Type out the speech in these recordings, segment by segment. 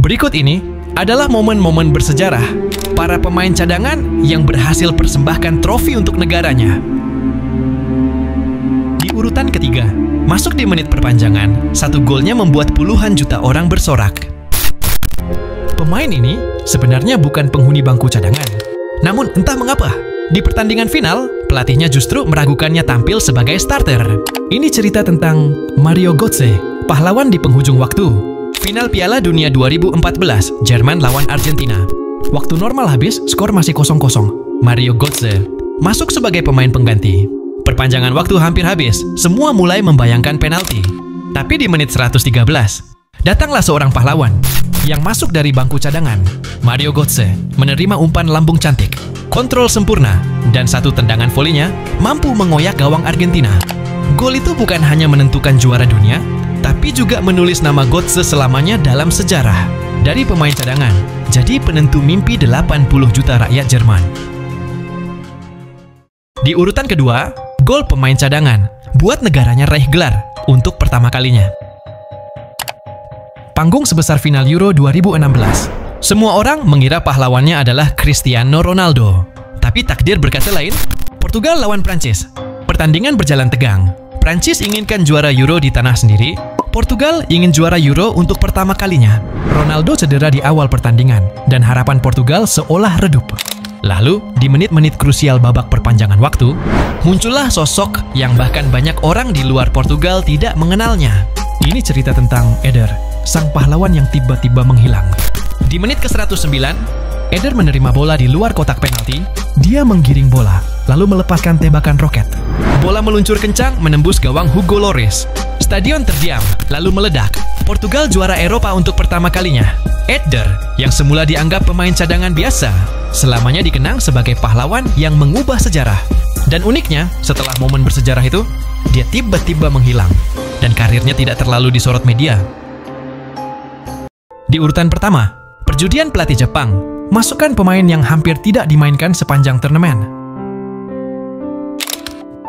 Berikut ini adalah momen-momen bersejarah para pemain cadangan yang berhasil persembahkan trofi untuk negaranya. Di urutan ketiga, masuk di menit perpanjangan, satu golnya membuat puluhan juta orang bersorak. Pemain ini sebenarnya bukan penghuni bangku cadangan. Namun entah mengapa, di pertandingan final, pelatihnya justru meragukannya tampil sebagai starter. Ini cerita tentang Mario Götze, pahlawan di penghujung waktu. Final Piala Dunia 2014, Jerman lawan Argentina. Waktu normal habis, skor masih 0-0. Mario Götze masuk sebagai pemain pengganti. Perpanjangan waktu hampir habis, semua mulai membayangkan penalti. Tapi di menit 113, datanglah seorang pahlawan yang masuk dari bangku cadangan. Mario Götze menerima umpan lambung cantik, kontrol sempurna, dan satu tendangan volinya mampu mengoyak gawang Argentina. Gol itu bukan hanya menentukan juara dunia, tapi juga menulis nama Götze selamanya dalam sejarah. Dari pemain cadangan, jadi penentu mimpi 80 juta rakyat Jerman. Di urutan kedua, gol pemain cadangan buat negaranya raih gelar untuk pertama kalinya. Panggung sebesar final Euro 2016. Semua orang mengira pahlawannya adalah Cristiano Ronaldo. Tapi takdir berkata lain, Portugal lawan Prancis. Pertandingan berjalan tegang. Prancis inginkan juara Euro di tanah sendiri, Portugal ingin juara Euro untuk pertama kalinya. Ronaldo cedera di awal pertandingan, dan harapan Portugal seolah redup. Lalu, di menit-menit krusial babak perpanjangan waktu, muncullah sosok yang bahkan banyak orang di luar Portugal tidak mengenalnya. Ini cerita tentang Eder, sang pahlawan yang tiba-tiba menghilang. Di menit ke-109, Eder menerima bola di luar kotak penalti. Dia menggiring bola, lalu melepaskan tembakan roket. Bola meluncur kencang menembus gawang Hugo Lloris. Stadion terdiam, lalu meledak. Portugal juara Eropa untuk pertama kalinya. Eder, yang semula dianggap pemain cadangan biasa, selamanya dikenang sebagai pahlawan yang mengubah sejarah. Dan uniknya, setelah momen bersejarah itu, dia tiba-tiba menghilang. Dan karirnya tidak terlalu disorot media. Di urutan pertama, perjudian pelatih Jepang. Masukkan pemain yang hampir tidak dimainkan sepanjang turnamen.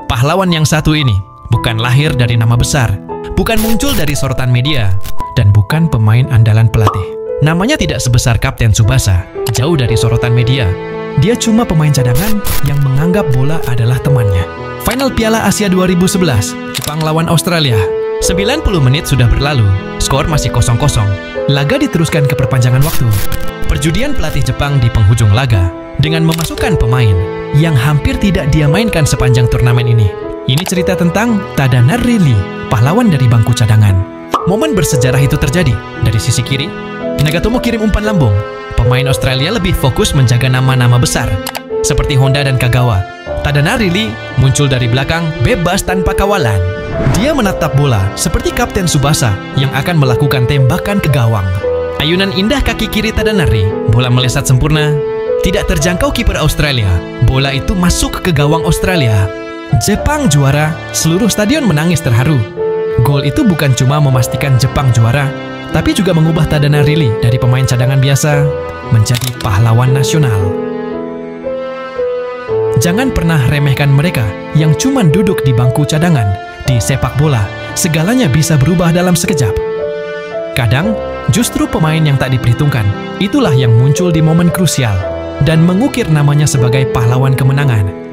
Pahlawan yang satu ini bukan lahir dari nama besar, bukan muncul dari sorotan media, dan bukan pemain andalan pelatih. Namanya tidak sebesar Kapten Tsubasa, jauh dari sorotan media. Dia cuma pemain cadangan yang menganggap bola adalah temannya. Final Piala Asia 2011, Jepang lawan Australia. 90 menit sudah berlalu, skor masih 0-0. Laga diteruskan ke perpanjangan waktu. Perjudian pelatih Jepang di penghujung laga dengan memasukkan pemain yang hampir tidak dia mainkan sepanjang turnamen ini. Ini cerita tentang Tadanari Lee, pahlawan dari bangku cadangan. Momen bersejarah itu terjadi. Dari sisi kiri, Nagatomo kirim umpan lambung. Pemain Australia lebih fokus menjaga nama-nama besar, seperti Honda dan Kagawa. Tadanari Lee muncul dari belakang bebas tanpa kawalan. Dia menatap bola seperti Kapten Tsubasa yang akan melakukan tembakan ke gawang. Ayunan indah kaki kiri Tadanari, bola melesat sempurna. Tidak terjangkau kiper Australia, bola itu masuk ke gawang Australia. Jepang juara, seluruh stadion menangis terharu. Gol itu bukan cuma memastikan Jepang juara, tapi juga mengubah Tadanari Lee dari pemain cadangan biasa menjadi pahlawan nasional. Jangan pernah remehkan mereka yang cuma duduk di bangku cadangan. Di sepak bola, segalanya bisa berubah dalam sekejap. Kadang, justru pemain yang tak diperhitungkan, itulah yang muncul di momen krusial dan mengukir namanya sebagai pahlawan kemenangan.